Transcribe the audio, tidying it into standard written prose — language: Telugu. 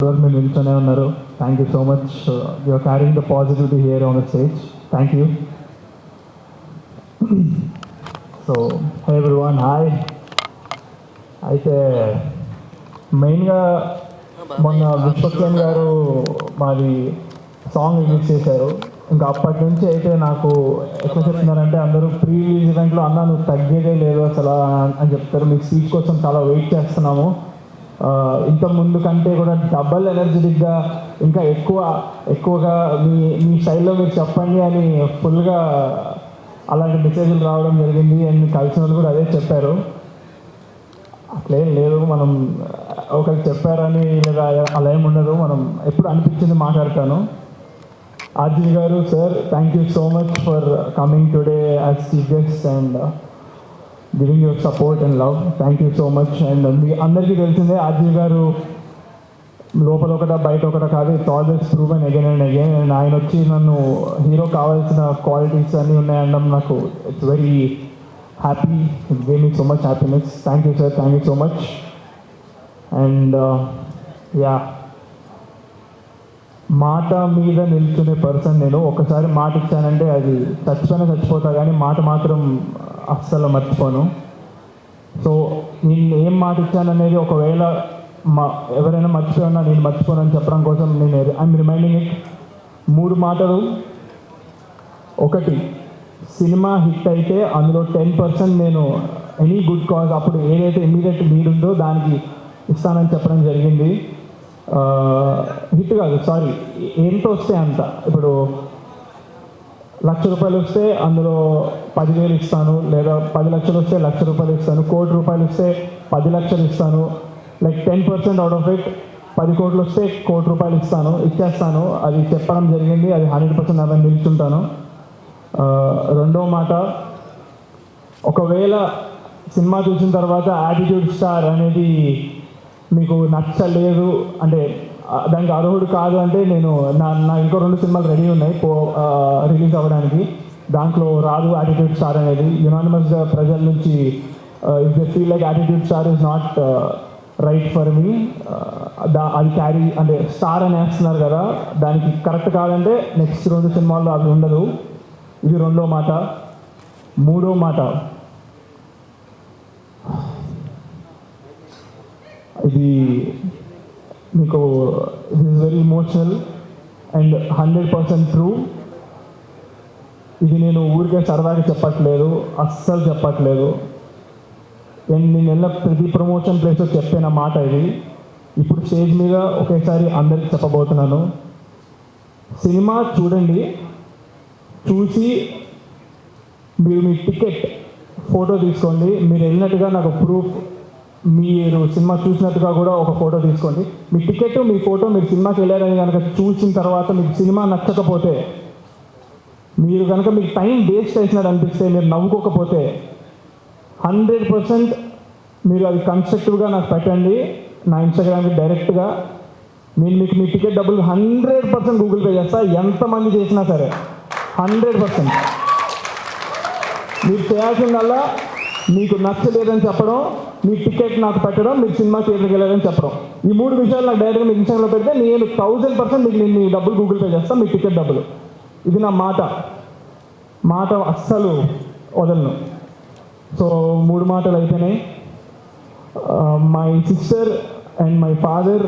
మీరు నిల్చొనే ఉన్నారు. Thank you so much. You are carrying the positivity here on the stage. Thank you. So hey everyone, hi. అయితే మెయిన్గా మొన్న విశ్వక్సేన్ గారు మాది సాంగ్ రిలీజ్ చేశారు. ఇంకా అప్పటి నుంచి అయితే నాకు ఎట్లా చెప్తున్నారంటే అందరూ ప్రీ రిలీజ్ ఈవెంట్లో అన్నా నువ్వు తగ్గేదే లేదు అసలు అని చెప్తారు. మీ స్పీచ్ కోసం చాలా వెయిట్ చేస్తున్నాము, ఇంత ముందు కంటే కూడా డబల్ ఎనర్జెటిక్గా ఇంకా ఎక్కువగా మీ స్టైల్లో మీరు చెప్పండి అని ఫుల్గా అలాంటి మెసేజ్లు రావడం జరిగింది. అండ్ కలిసిన వాళ్ళు కూడా అదే చెప్పారు. అట్లేం లేదు, మనం ఒకరికి చెప్పారని లేదా అలా ఏమి ఉండదు. మనం ఎప్పుడు అనిపించింది మాట్లాడతాను. ఆర్జీ గారు, sir, thank you so much for coming today as chief guest and giving your support and love. Thank you so much. And మీ అందరికీ తెలిసిందే ఆర్జీ గారు లోపల ఒకట బయట ఒకట కాదు, it's always proven again and again. And ఆయన వచ్చి నన్ను హీరో కావాల్సిన క్వాలిటీస్ అన్నీ ఉన్నాయనడం నాకు it's very happy. It gave me so much happiness. Thank you sir, thank you so much. And yeah, మాట మీద నిల్చునే పర్సన్ నేను. ఒకసారి మాట ఇచ్చానంటే అది చచ్చిపోతా, కానీ మాట మాత్రం అస్సలు మర్చిపోను. సో నేను ఏం మాట ఇచ్చాననేది ఒకవేళ ఎవరైనా మర్చిపోయినా నేను మర్చిపోనని చెప్పడం కోసం నేను ఐఎమ్ రిమైండింగ్ ఇట్. 3 మాటలు. ఒకటి, సినిమా హిట్ అయితే అందులో 10% నేను ఎనీ గుడ్ కాజ్ అప్పుడు ఏదైతే ఇమ్మీడియట్ నీడ్ ఉందో దానికి ఇస్తానని చెప్పడం జరిగింది. హిట్ కాదు, సారీ, ఎంత వస్తే అంత. ఇప్పుడు ₹1,00,000 వస్తే అందులో 10,000 ఇస్తాను, లేదా 10 లక్షలు వస్తే ₹1,00,000 ఇస్తాను, ₹1,00,00,000 వస్తే 10 లక్షలు ఇస్తాను. Like 10% out of it. 10 కోట్లు వస్తే ₹1,00,00,000 ఇచ్చేస్తాను. అది చెప్పడం జరిగింది. అది 100% అలా నిల్చుంటాను. రెండో మాట, ఒకవేళ సినిమా చూసిన తర్వాత యాటిట్యూడ్ స్టార్ అనేది మీకు నచ్చలేదు అంటే దానికి అర్హుడు కాదు అంటే నేను నా ఇంకో 2 సినిమాలు రెడీ ఉన్నాయి రిలీజ్ అవ్వడానికి. దాంట్లో రాదు యాటిట్యూడ్ స్టార్ అనేది. యునానిమస్గా ప్రజల నుంచి if they feel like attitude star is not right for me, అది క్యారీ అంటే స్టార్ అని వేస్తున్నారు కదా, దానికి కరెక్ట్ కాదంటే నెక్స్ట్ 2 సినిమాల్లో అది ఉండదు. ఇది రెండో మాట. మూడో మాట, ఇది మీకు it is very emotional and 100% true. ఇది నేను ఊరికే సరదాగా చెప్పట్లేదు, అస్సలు చెప్పట్లేదు. నేను వెళ్ళిన ప్రతి ప్రమోషన్ ప్లేస్లో చెప్పిన మాట ఇది. ఇప్పుడు స్టేజ్ మీద ఒకేసారి అందరికి చెప్పబోతున్నాను. సినిమా చూడండి, చూసి మీరు మీ టికెట్ ఫోటో తీసుకోండి. మీరు వెళ్ళినట్టుగా నాకు ప్రూఫ్, మీరు సినిమా చూసినట్టుగా కూడా ఒక ఫోటో తీసుకోండి. మీ టికెట్, మీ ఫోటో, మీరు సినిమాకి వెళ్ళారని కనుక చూసిన తర్వాత మీకు సినిమా నచ్చకపోతే, మీరు కనుక మీకు టైం వేస్ట్ చేసినట్టు అనిపిస్తే, మీరు నవ్వుకోకపోతే 100% మీరు అది కన్స్ట్రక్టివ్గా నాకు పెట్టండి నా ఇన్స్టాగ్రామ్కి డైరెక్ట్గా. నేను మీకు మీ టికెట్ డబ్బులు 100% గూగుల్ పే చేస్తా, ఎంతమంది చేసినా సరే. 100%. మీరు చేయాల్సిందల్లా మీకు నచ్చలేదని చెప్పడం, మీ టికెట్ నాకు పెట్టడం, మీకు సినిమా థియేటర్కి వెళ్ళాలని చెప్పడం. ఈ 3 విషయాలు నాకు డైరెక్ట్గా మీకు ఇన్స్టాగ్రామ్లో పెడితే నేను 1000% మీకు నేను మీ డబ్బులు గూగుల్ పే చేస్తాను, మీ టికెట్ డబ్బులు. ఇది నా మాట అస్సలు వదలను. సో 3 మాటలు అయిపోయినాయి. My sister and my father